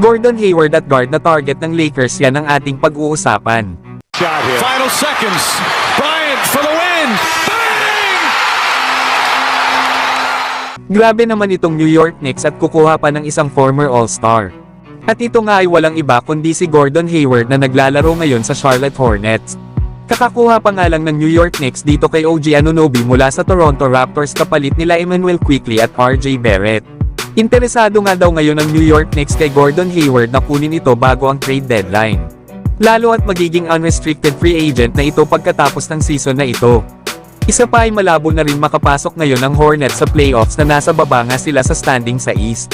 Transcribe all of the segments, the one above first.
Gordon Hayward at guard na target ng Lakers, yan ang ating pag-uusapan. Final seconds. Bryant for the win. Bang! Grabe naman itong New York Knicks at kukuha pa ng isang former All-Star. At ito nga ay walang iba kundi si Gordon Hayward na naglalaro ngayon sa Charlotte Hornets. Kakakuha pa nga lang ng New York Knicks dito kay OG Anunoby mula sa Toronto Raptors kapalit nila Emmanuel Quickley at RJ Barrett. Interesado nga daw ngayon ang New York Knicks kay Gordon Hayward na kunin ito bago ang trade deadline. Lalo at magiging unrestricted free agent na ito pagkatapos ng season na ito. Isa pa ay malabo na rin makapasok ngayon ang Hornets sa playoffs na nasa baba nga sila sa standing sa East.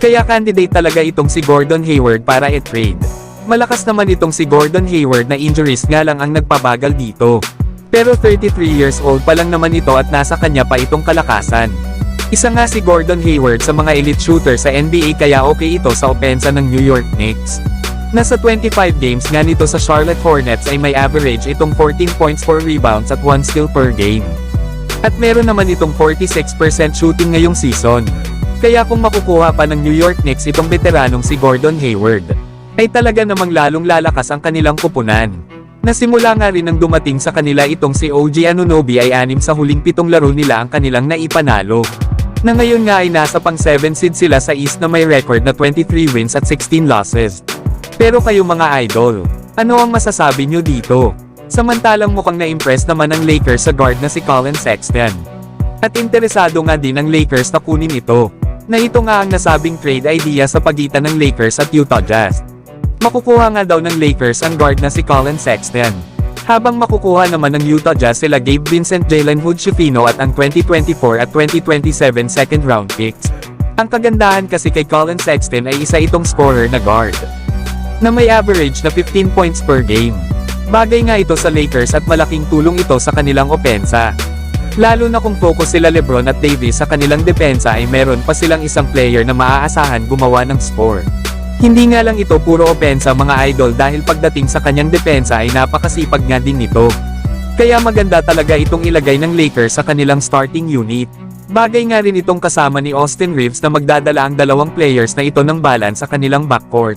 Kaya candidate talaga itong si Gordon Hayward para i-trade. Malakas naman itong si Gordon Hayward na injuries nga lang ang nagpabagal dito. Pero 33 years old pa lang naman ito at nasa kanya pa itong kalakasan. Isa nga si Gordon Hayward sa mga elite shooter sa NBA kaya okay ito sa opensa ng New York Knicks. Nasa 25 games nga nito sa Charlotte Hornets ay may average itong 14 points, 4 rebounds at 1 steal per game. At meron naman itong 46% shooting ngayong season. Kaya kung makukuha pa ng New York Knicks itong veteranong si Gordon Hayward, ay talaga namang lalong lalakas ang kanilang kupunan. Nasimula nga rin nang dumating sa kanila itong si OG Anunoby ay 6 sa huling 7 laro nila ang kanilang naipanalo. Na ngayon nga ay nasa pang 7 seed sila sa East na may record na 23 wins at 16 losses. Pero kayo mga idol, ano ang masasabi nyo dito? Samantalang mukhang na-impress naman ang Lakers sa guard na si Collin Sexton. At interesado nga din ang Lakers na kunin ito. Na ito nga ang nasabing trade idea sa pagitan ng Lakers at Utah Jazz. Makukuha nga daw ng Lakers ang guard na si Collin Sexton. Habang makukuha naman ng Utah Jazz sila Gabe Vincent, Jalen Hood-Schifino at ang 2024 at 2027 second round picks. Ang kagandahan kasi kay Collin Sexton ay isa itong scorer na guard na may average na 15 points per game. Bagay nga ito sa Lakers at malaking tulong ito sa kanilang opensa. Lalo na kung focus sila LeBron at Davis sa kanilang depensa ay meron pa silang isang player na maaasahan gumawa ng score. Hindi nga lang ito puro opensa mga idol dahil pagdating sa kanyang depensa ay napakasipag nga din nito. Kaya maganda talaga itong ilagay ng Lakers sa kanilang starting unit. Bagay nga rin itong kasama ni Austin Reeves na magdadala ang dalawang players na ito ng balance sa kanilang backcourt.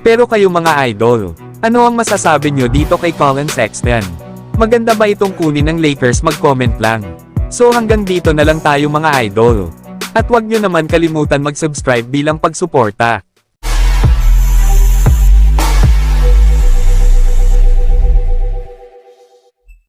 Pero kayo mga idol, ano ang masasabi nyo dito kay Collin Sexton? Maganda ba itong kunin ng Lakers? Mag-comment lang. So hanggang dito na lang tayo mga idol. At huwag nyo naman kalimutan mag-subscribe bilang pagsuporta.